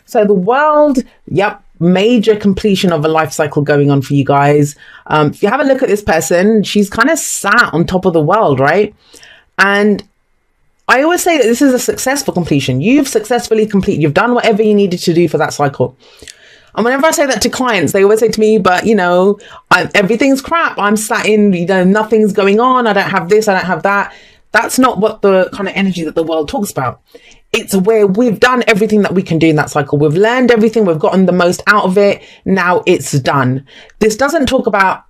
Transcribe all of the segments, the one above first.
So the world, yep, major completion of a life cycle going on for you guys. If you have a look at this person, she's kind of sat on top of the world, right? And I always say that this is a successful completion. You've successfully completed, you've done whatever you needed to do for that cycle. And whenever I say that to clients, they always say to me, but everything's crap. I'm sat in, nothing's going on. I don't have this, I don't have that. That's not what the kind of energy that the world talks about. It's where we've done everything that we can do in that cycle. We've learned everything. We've gotten the most out of it. Now it's done. This doesn't talk about,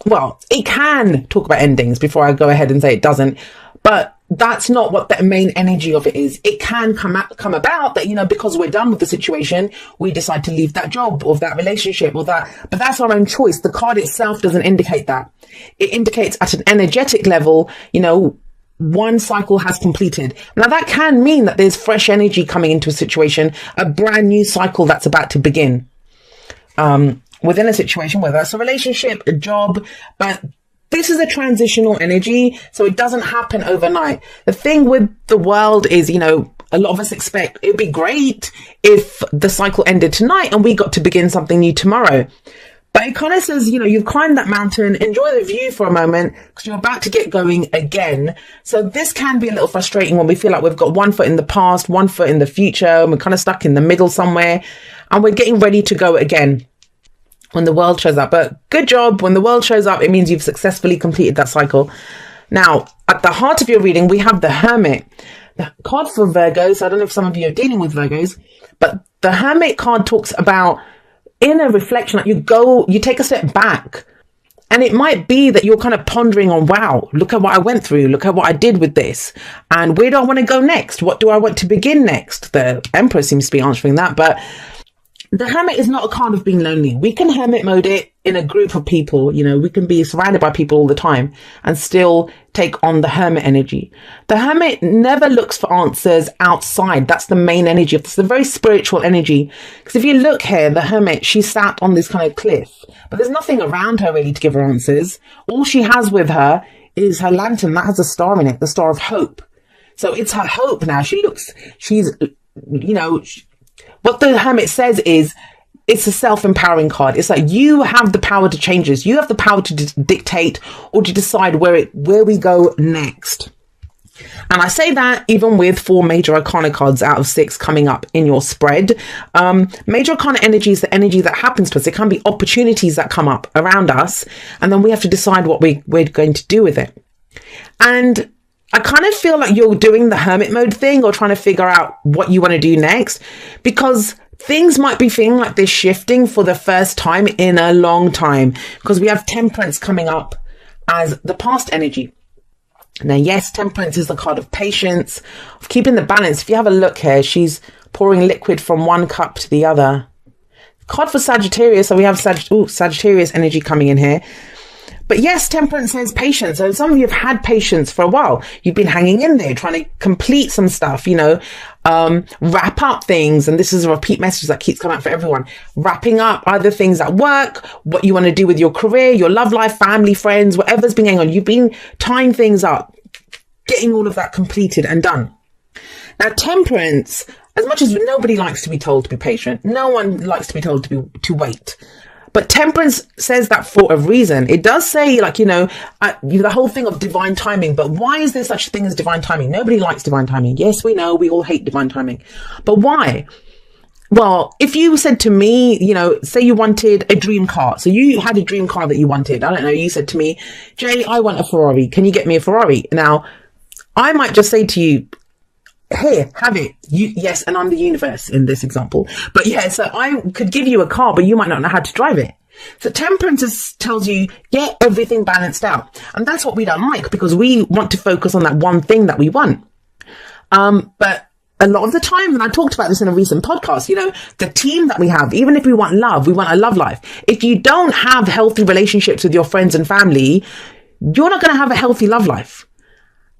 well, it can talk about endings before I go ahead and say it doesn't. But that's not what the main energy of it is. It can come about that, because we're done with the situation, we decide to leave that job or that relationship or that. But that's our own choice. The card itself doesn't indicate that. It indicates at an energetic level, one cycle has completed. Now that can mean that there's fresh energy coming into a situation, a brand new cycle that's about to begin within a situation, whether it's a relationship, a job, but this is a transitional energy, so it doesn't happen overnight. The thing with the world is, a lot of us expect it'd be great if the cycle ended tonight and we got to begin something new tomorrow. But it kind of says, you've climbed that mountain, enjoy the view for a moment because you're about to get going again. So this can be a little frustrating when we feel like we've got one foot in the past, one foot in the future, and we're kind of stuck in the middle somewhere and we're getting ready to go again when the world shows up. But good job. When the world shows up, it means you've successfully completed that cycle. Now, at the heart of your reading, we have the Hermit, the card for Virgos. I don't know if some of you are dealing with Virgos, but the Hermit card talks about inner reflection. Like you take a step back, and it might be that you're kind of pondering on, wow, look at what I went through. Look at what I did with this. And where do I want to go next? What do I want to begin next? The Emperor seems to be answering that, but the Hermit is not a card of being lonely. We can hermit mode it in a group of people. We can be surrounded by people all the time and still take on the Hermit energy. The Hermit never looks for answers outside. That's the main energy of this. It's a very spiritual energy. Because if you look here, the Hermit, she sat on this kind of cliff, but there's nothing around her really to give her answers. All she has with her is her lantern that has a star in it, the star of hope. So it's her hope now. What the Hermit says is, it's a self-empowering card. It's like you have the power to change this. You have the power to dictate or to decide where we go next. And I say that even with 4 major arcana cards out of 6 coming up in your spread. Major arcana energy is the energy that happens to us. It can be opportunities that come up around us, and then we have to decide what we're going to do with it. And I kind of feel like you're doing the hermit mode thing or trying to figure out what you want to do next, because things might be feeling like they're shifting for the first time in a long time, because we have Temperance coming up as the past energy. Now, yes, Temperance is the card of patience, of keeping the balance. If you have a look here, she's pouring liquid from one cup to the other. Card for Sagittarius, so we have Sagittarius energy coming in here. But yes, Temperance says patience. So some of you have had patience for a while. You've been hanging in there, trying to complete some stuff, wrap up things. And this is a repeat message that keeps coming out for everyone. Wrapping up either things at work, what you want to do with your career, your love life, family, friends, whatever's been going on. You've been tying things up, getting all of that completed and done. Now, Temperance, as much as nobody likes to be told to be patient, no one likes to be told to wait. But Temperance says that for a reason. It does say, the whole thing of divine timing. But why is there such a thing as divine timing? Nobody likes divine timing. Yes, we know we all hate divine timing. But why? Well, if you said to me, say you wanted a dream car. So you had a dream car that you wanted. I don't know. You said to me, Jay, I want a Ferrari. Can you get me a Ferrari? Now, I might just say to you, here, have it. Yes, and I'm the universe in this example. But yeah, so I could give you a car, but you might not know how to drive it. So Temperance tells you, get everything balanced out. And that's what we don't like, because we want to focus on that one thing that we want. But a lot of the time, and I talked about this in a recent podcast, the team that we have, even if we want love, we want a love life. If you don't have healthy relationships with your friends and family, you're not going to have a healthy love life.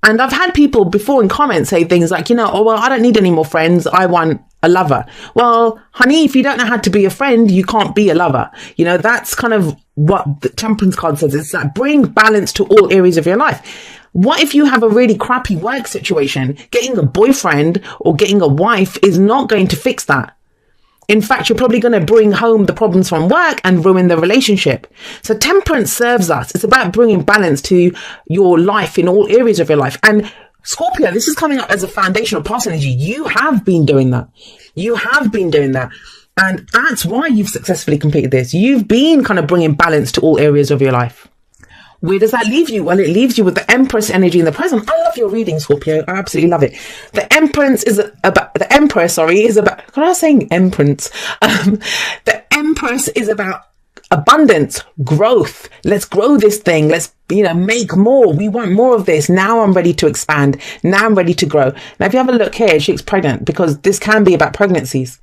And I've had people before in comments say things like, I don't need any more friends. I want a lover. Well, honey, if you don't know how to be a friend, you can't be a lover. That's kind of what the Temperance card says. It's that bring balance to all areas of your life. What if you have a really crappy work situation? Getting a boyfriend or getting a wife is not going to fix that. In fact, you're probably going to bring home the problems from work and ruin the relationship. So temperance serves us. It's about bringing balance to your life in all areas of your life. And Scorpio, this is coming up as a foundational past energy. You have been doing that. You have been doing that. And that's why you've successfully completed this. You've been kind of bringing balance to all areas of your life. Where does that leave you? Well, it leaves you with the Empress energy in the present. I love your reading, Scorpio. I absolutely love it. The Empress is about, can I say Empress? The Empress is about abundance, growth. Let's grow this thing. Let's, make more. We want more of this. Now I'm ready to expand. Now I'm ready to grow. Now, if you have a look here, she's pregnant, because this can be about pregnancies.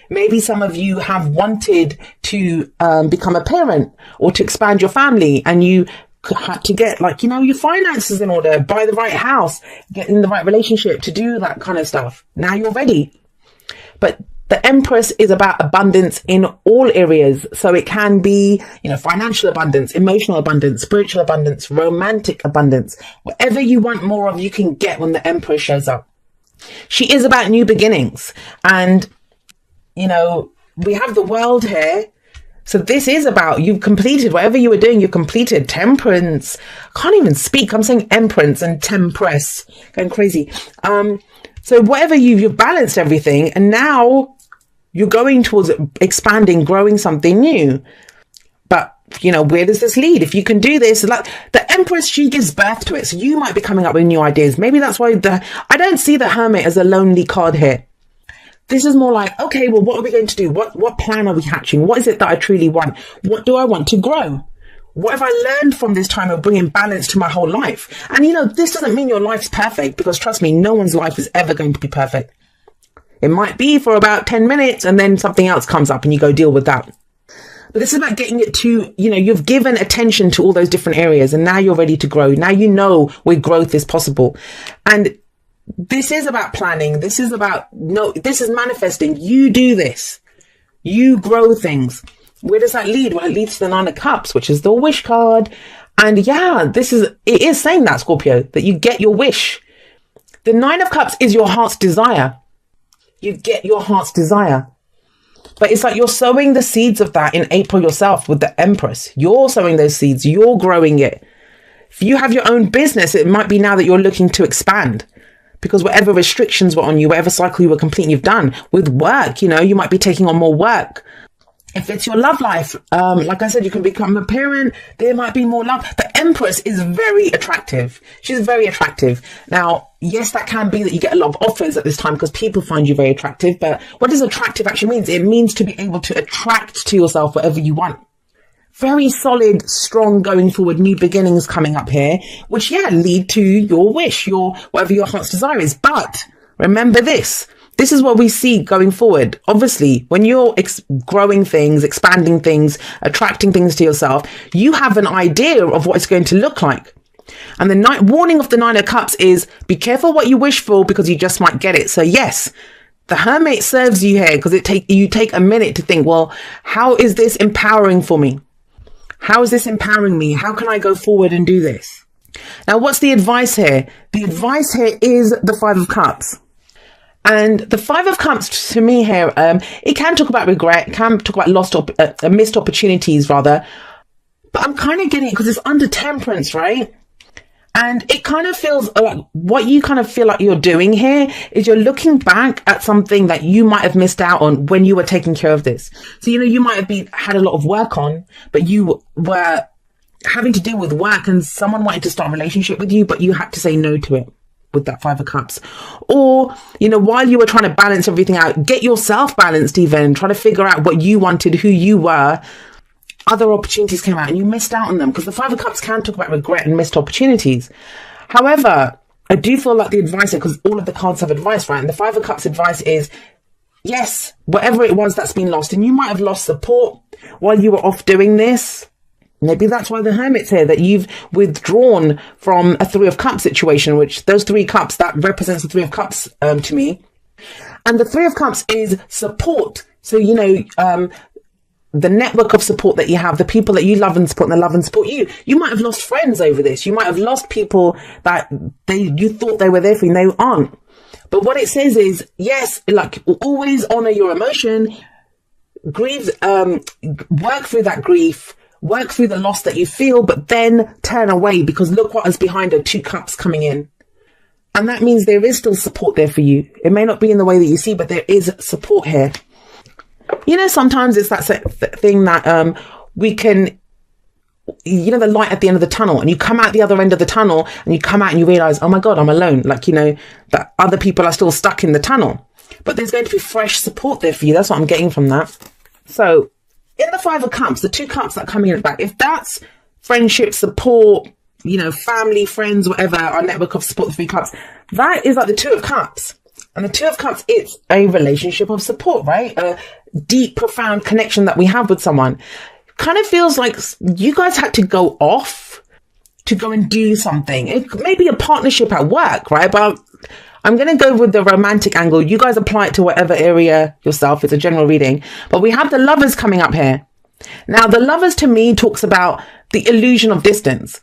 Maybe some of you have wanted to become a parent or to expand your family, and you had to get your finances in order, buy the right house, get in the right relationship to do that kind of stuff. Now you're ready. But the Empress is about abundance in all areas. So it can be, financial abundance, emotional abundance, spiritual abundance, romantic abundance. Whatever you want more of, you can get when the Empress shows up. She is about new beginnings. And we have the World here. So this is about, you've completed whatever you were doing, you've completed. Temperance. Can't even speak. I'm saying Empress and Tempress. Going crazy. So whatever you've balanced everything, and now you're going towards expanding, growing something new. But, where does this lead? If you can do this, like the Empress, she gives birth to it. So you might be coming up with new ideas. Maybe that's why I don't see the Hermit as a lonely card here. This is more like, okay, well, what are we going to do? What plan are we hatching? What is it that I truly want? What do I want to grow? What have I learned from this time of bringing balance to my whole life? And, this doesn't mean your life's perfect, because trust me, no one's life is ever going to be perfect. It might be for about 10 minutes and then something else comes up and you go deal with that. But this is about getting it to, you've given attention to all those different areas, and now you're ready to grow. Now you know where growth is possible. And this is about planning. This is manifesting. You do this. You grow things. Where does that lead? Well, it leads to the Nine of Cups, which is the wish card. And yeah, it is saying that, Scorpio, that you get your wish. The Nine of Cups is your heart's desire. You get your heart's desire. But it's like you're sowing the seeds of that in April yourself with the Empress. You're sowing those seeds. You're growing it. If you have your own business, it might be now that you're looking to expand. Because whatever restrictions were on you, whatever cycle you were completing, you've done. With work, you might be taking on more work. If it's your love life, like I said, you can become a parent. There might be more love. The Empress is very attractive. She's very attractive. Now, yes, that can be that you get a lot of offers at this time because people find you very attractive. But what does attractive actually mean? It means to be able to attract to yourself whatever you want. Very solid, strong, going forward, new beginnings coming up here, which, lead to your wish, whatever your heart's desire is. But remember this is what we see going forward. Obviously, when you're growing things, expanding things, attracting things to yourself, you have an idea of what it's going to look like. And the warning of the Nine of Cups is be careful what you wish for, because you just might get it. So yes, the Hermit serves you here because you take a minute to think, well, how is this empowering for me? How is this empowering me? How can I go forward and do this? Now, what's the advice here? The advice here is the Five of Cups. And the Five of Cups to me here, it can talk about regret, can talk about missed opportunities rather. But I'm kind of getting it because it's under Temperance, right? And it kind of feels like what you kind of feel like you're doing here is you're looking back at something that you might have missed out on when you were taking care of this. So, you might have had a lot of work on, but you were having to deal with work and someone wanted to start a relationship with you, but you had to say no to it with that Five of Cups. Or, while you were trying to balance everything out, get yourself balanced even, try to figure out what you wanted, who you were. Other opportunities came out and you missed out on them, because the Five of Cups can talk about regret and missed opportunities. However, I do feel like the advice, because all of the cards have advice, right? And the Five of Cups advice is, yes, whatever it was that's been lost, and you might have lost support while you were off doing this. Maybe that's why the Hermit's here, that you've withdrawn from a Three of Cups situation, which those three cups, that represents the Three of Cups to me. And the Three of Cups is support. So, the network of support that you have, the people that you love and support and they love and support you. You might have lost friends over this. You might have lost people that you thought they were there for you and they aren't. But what it says is, yes, like always honor your emotion, grieve, work through that grief, work through the loss that you feel, but then turn away, because look what is behind her, 2 cups coming in. And that means there is still support there for you. It may not be in the way that you see, but there is support here. You know, sometimes it's that thing that we can, you know, the light at the end of the tunnel, and you come out the other end of the tunnel and you come out and you realize, oh my God, I'm alone. Like, you know, that other people are still stuck in the tunnel, but there's going to be fresh support there for you. That's what I'm getting from that. So in the 5 of Cups, the 2 cups that come in at the back, if that's friendship, support, you know, family, friends, whatever, our network of support, the 3 cups, that is like the 2 of Cups. And the 2 of Cups, it's a relationship of support, right? A deep, profound connection that we have with someone. Kind of feels like you guys had to go off to go and do something. It may be a partnership at work, right? But I'm going to go with the romantic angle. You guys apply it to whatever area yourself. It's a general reading. But we have the Lovers coming up here. Now, the Lovers to me talks about the illusion of distance.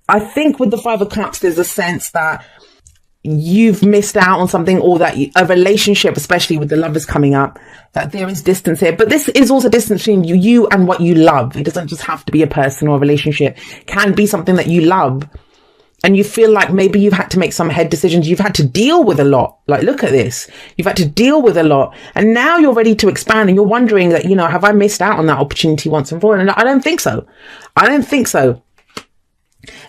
I think with the 5 of Cups, there's a sense that you've missed out on something, or that a relationship, especially with the Lovers coming up, that there is distance here. But this is also distance between you and what you love. It doesn't just have to be a person or a relationship. It can be something that you love. And you feel like maybe you've had to make some head decisions. You've had to deal with a lot. Like, look at this. You've had to deal with a lot. And now you're ready to expand, and you're wondering that, you know, have I missed out on that opportunity once and for all? And I don't think so. I don't think so.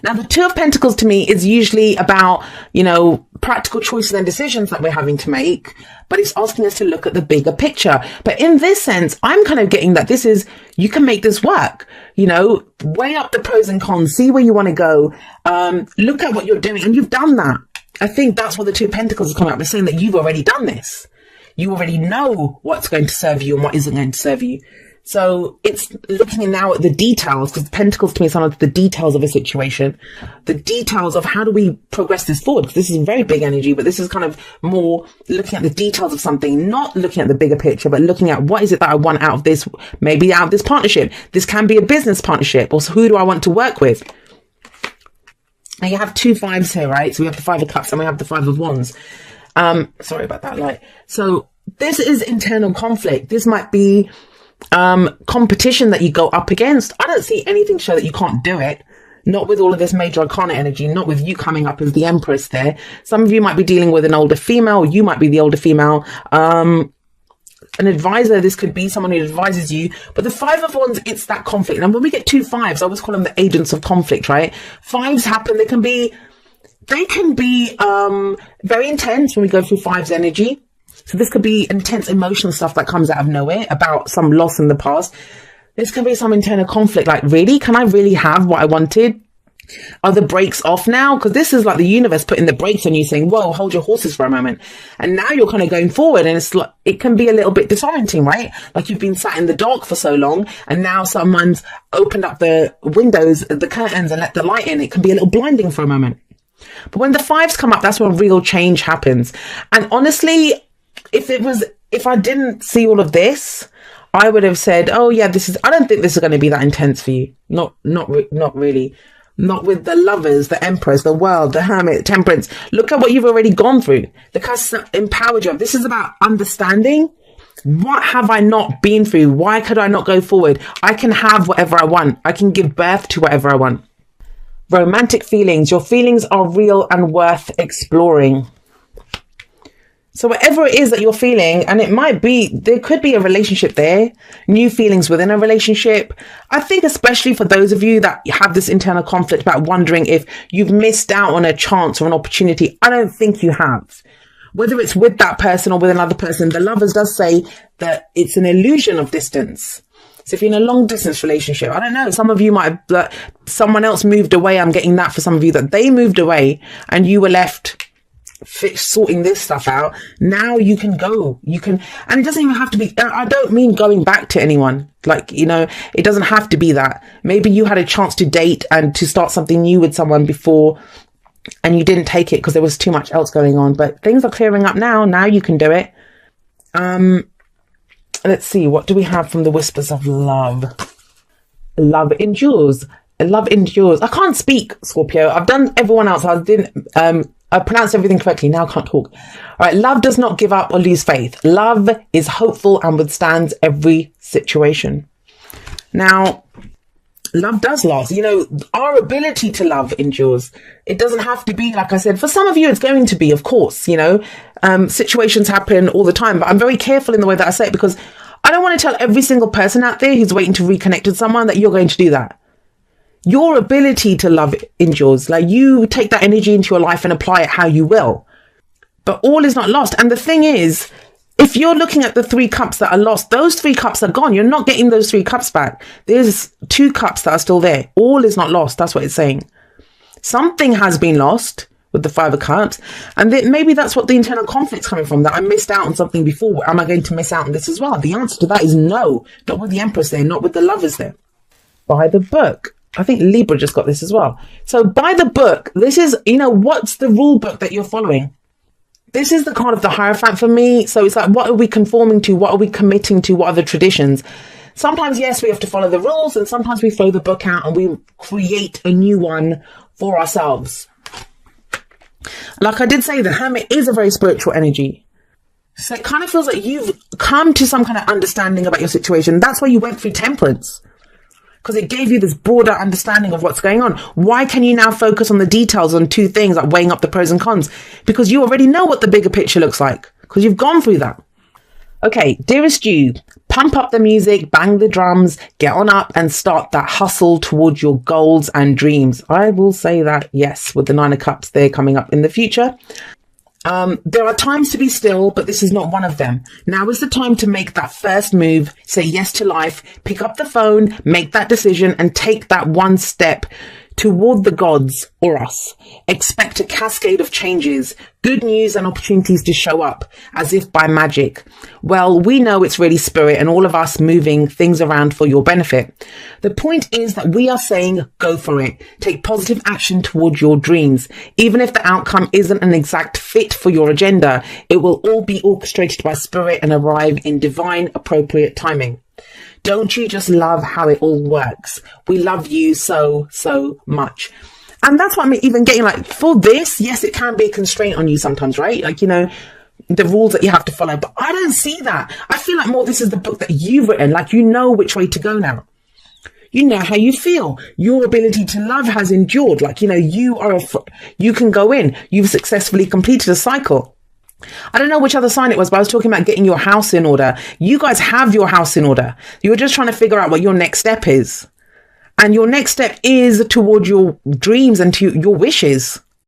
Now, the 2 of Pentacles to me is usually about, you know, practical choices and decisions that we're having to make, but it's asking us to look at the bigger picture. But in this sense, I'm kind of getting that this is, you can make this work, you know, weigh up the pros and cons, see where you want to go, look at what you're doing, and you've done that. I think that's what the 2 of Pentacles is coming up. They're saying that you've already done this. You already know what's going to serve you and what isn't going to serve you. So it's looking now at the details, because Pentacles to me is sometimes the details of a situation, the details of how do we progress this forward. Because this is very big energy, but this is kind of more looking at the details of something, not looking at the bigger picture, but looking at what is it that I want out of this, maybe out of this partnership. This can be a business partnership, or so who do I want to work with? And you have 2 5s here, right? So we have the 5 of Cups and we have the 5 of Wands. Sorry about that light. So this is internal conflict. This might be competition that you go up against. I don't see anything to show that you can't do it. Not with all of this major arcana energy, not with you coming up as the Empress there. Some of you might be dealing with an older female. You might be the older female. An advisor, this could be someone who advises you. But the 5 of Wands, it's that conflict. And when we get 2 5s, I always call them the agents of conflict, right? 5s happen. They can be very intense when we go through 5s energy. So this could be intense emotional stuff that comes out of nowhere about some loss in the past. This can be some internal conflict, like, really? Can I really have what I wanted? Are the brakes off now? Because this is like the universe putting the brakes on you, saying, whoa, hold your horses for a moment. And now you're kind of going forward, and it's like, it can be a little bit disorienting, right? Like you've been sat in the dark for so long, and now someone's opened up the windows, the curtains, and let the light in. It can be a little blinding for a moment. But when the 5s come up, that's when real change happens. And honestly, if I didn't see all of this, I would have said, oh yeah, I don't think this is going to be that intense for you. Not really. Not with the Lovers, the Empress, the World, the Hermit, Temperance. Look at what you've already gone through. Look how empowered you are. This is about understanding. What have I not been through? Why could I not go forward? I can have whatever I want. I can give birth to whatever I want. Romantic feelings. Your feelings are real and worth exploring. So whatever it is that you're feeling, and it might be, there could be a relationship there, new feelings within a relationship. I think especially for those of you that have this internal conflict about wondering if you've missed out on a chance or an opportunity. I don't think you have. Whether it's with that person or with another person, the Lovers does say that it's an illusion of distance. So if you're in a long distance relationship, I don't know, some of you might have, someone else moved away. I'm getting that for some of you, that they moved away and you were left sorting this stuff out. Now you can go, and it doesn't even have to be, I don't mean going back to anyone, like, you know, it doesn't have to be that. Maybe you had a chance to date and to start something new with someone before, and you didn't take it because there was too much else going on, but things are clearing up now you can do it. Let's see, what do we have from the Whispers of Love? Love endures. Love endures. I can't speak, Scorpio. I've done everyone else. I didn't I pronounced everything correctly. Now I can't talk. All right. Love does not give up or lose faith. Love is hopeful and withstands every situation. Now, love does last. You know, our ability to love endures. It doesn't have to be, like I said, for some of you, it's going to be, of course, you know, situations happen all the time, but I'm very careful in the way that I say it, because I don't want to tell every single person out there who's waiting to reconnect with someone that you're going to do that. Your ability to love endures. Like, you take that energy into your life and apply it how you will. But all is not lost. And the thing is, if you're looking at the 3 cups that are lost, those 3 cups are gone. You're not getting those 3 cups back. There's 2 cups that are still there. All is not lost. That's what it's saying. Something has been lost with the 5 of cups. And maybe that's what the internal conflict's coming from, that I missed out on something before. Am I going to miss out on this as well? The answer to that is no. Not with the Empress there, not with the Lovers there. By the book. I think Libra just got this as well. So by the book, this is, you know, what's the rule book that you're following? This is the card of the Hierophant for me. So it's like, what are we conforming to? What are we committing to? What are the traditions? Sometimes, yes, we have to follow the rules, and sometimes we throw the book out and we create a new one for ourselves. Like I did say, the Hermit is a very spiritual energy. So it kind of feels like you've come to some kind of understanding about your situation. That's why you went through Temperance, because it gave you this broader understanding of what's going on. Why can you now focus on the details on 2 things, like weighing up the pros and cons? Because you already know what the bigger picture looks like, because you've gone through that. Okay, dearest you, pump up the music, bang the drums, get on up and start that hustle towards your goals and dreams. I will say that, yes, with the 9 of Cups there coming up in the future. There are times to be still, but this is not one of them. Now is the time to make that first move, say yes to life, pick up the phone, make that decision, and take that one step toward the gods or us. Expect a cascade of changes, good news and opportunities to show up as if by magic. Well, we know it's really spirit and all of us moving things around for your benefit. The point is that we are saying go for it. Take positive action towards your dreams. Even if the outcome isn't an exact fit for your agenda, it will all be orchestrated by spirit and arrive in divine appropriate timing. Don't you just love how it all works? We love you so, so much. And that's what I'm even getting, like, for this, yes, it can be a constraint on you sometimes, right? Like, you know, the rules that you have to follow. But I don't see that. I feel like more this is the book that you've written. Like, you know which way to go now. You know how you feel. Your ability to love has endured. Like, you know, you can go in. You've successfully completed a cycle. I don't know which other sign it was, but I was talking about getting your house in order. You guys have your house in order. You're just trying to figure out what your next step is. And your next step is toward your dreams and to your wishes.